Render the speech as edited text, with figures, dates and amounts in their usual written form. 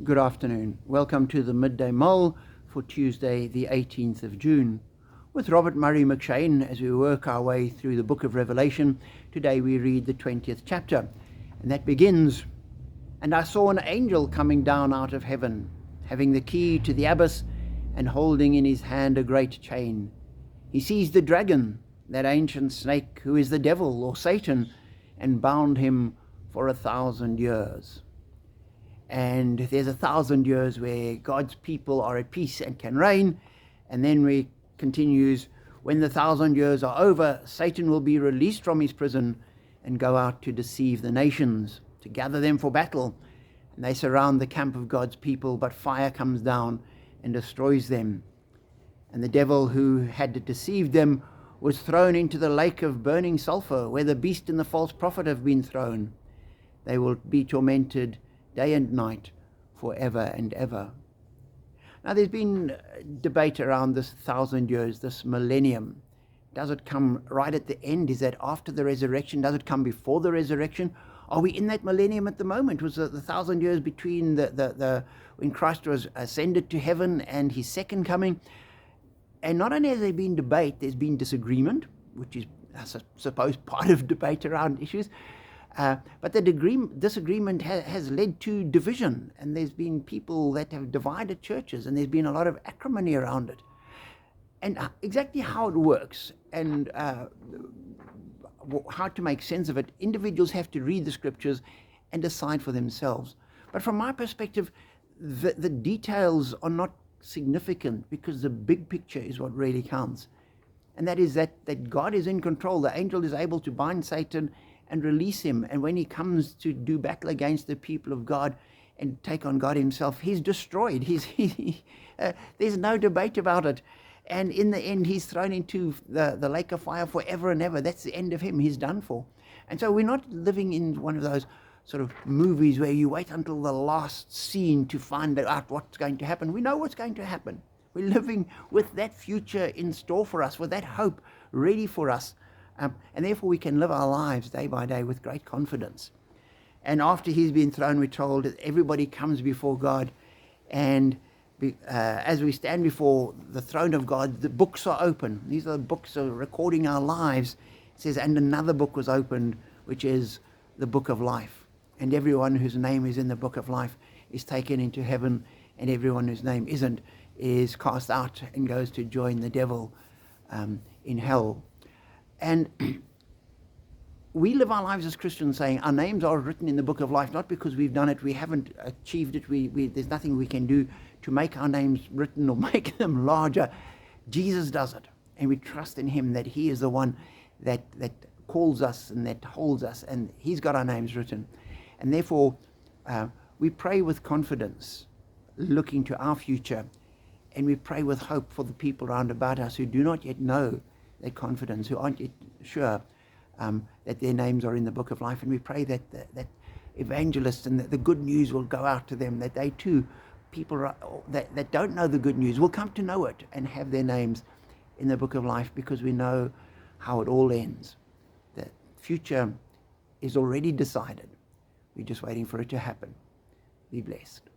Good afternoon. Welcome to the Midday Mull for Tuesday, the 18th of June. With Robert Murray McShane, as we work our way through the book of Revelation, today we read the 20th chapter. And that begins, "And I saw an angel coming down out of heaven, having the key to the abyss, and holding in his hand a great chain. He seized the dragon, that ancient snake, who is the devil or Satan, and bound him for 1,000 years. And there's 1,000 years where God's people are at peace and can reign. And then we continues, when the 1,000 years are over, Satan will be released from his prison and go out to deceive the nations, to gather them for battle. And they surround the camp of God's people, but fire comes down and destroys them. And the devil who had deceived them was thrown into the lake of burning sulfur, where the beast and the false prophet have been thrown. They will be tormented day and night forever and ever." Now there's been debate around this 1,000 years, this millennium. Does it come right at the end? Is that after the resurrection? Does it come before the resurrection? Are we in that millennium at the moment? Was the 1,000 years between when Christ was ascended to heaven and his second coming? And not only has there been debate, there's been disagreement, which is, I suppose, part of debate around issues. But the disagreement has led to division, and there's been people that have divided churches, and there's been a lot of acrimony around it. And exactly how it works and how to make sense of it, individuals have to read the scriptures and decide for themselves. But from my perspective, the details are not significant, because the big picture is what really counts. And that is that God is in control. The angel is able to bind Satan and release him. And when he comes to do battle against the people of God and take on God himself, he's destroyed. There's no debate about it. And in the end, he's thrown into the lake of fire forever and ever. That's the end of him. He's done for. And so we're not living in one of those sort of movies where you wait until the last scene to find out what's going to happen. We know what's going to happen. We're living with that future in store for us, with that hope ready for us. And therefore we can live our lives day by day with great confidence. And after he's been thrown, we're told that everybody comes before God. And as we stand before the throne of God, the books are open. These are the books that are recording our lives. It says, and another book was opened, which is the book of life. And everyone whose name is in the book of life is taken into heaven, and everyone whose name isn't is cast out and goes to join the devil in hell. And we live our lives as Christians saying our names are written in the book of life, not because we've done it, we haven't achieved it, there's nothing we can do to make our names written or make them larger. Jesus does it, and we trust in him that he is the one that calls us and that holds us, and he's got our names written. And therefore, we pray with confidence, looking to our future, and we pray with hope for the people round about us who do not yet know that confidence, who aren't yet sure that their names are in the book of life. And we pray that evangelists and the good news will go out to them, that they too, people that don't know the good news, will come to know it and have their names in the book of life, because we know how it all ends. The future is already decided. We're just waiting for it to happen. Be blessed.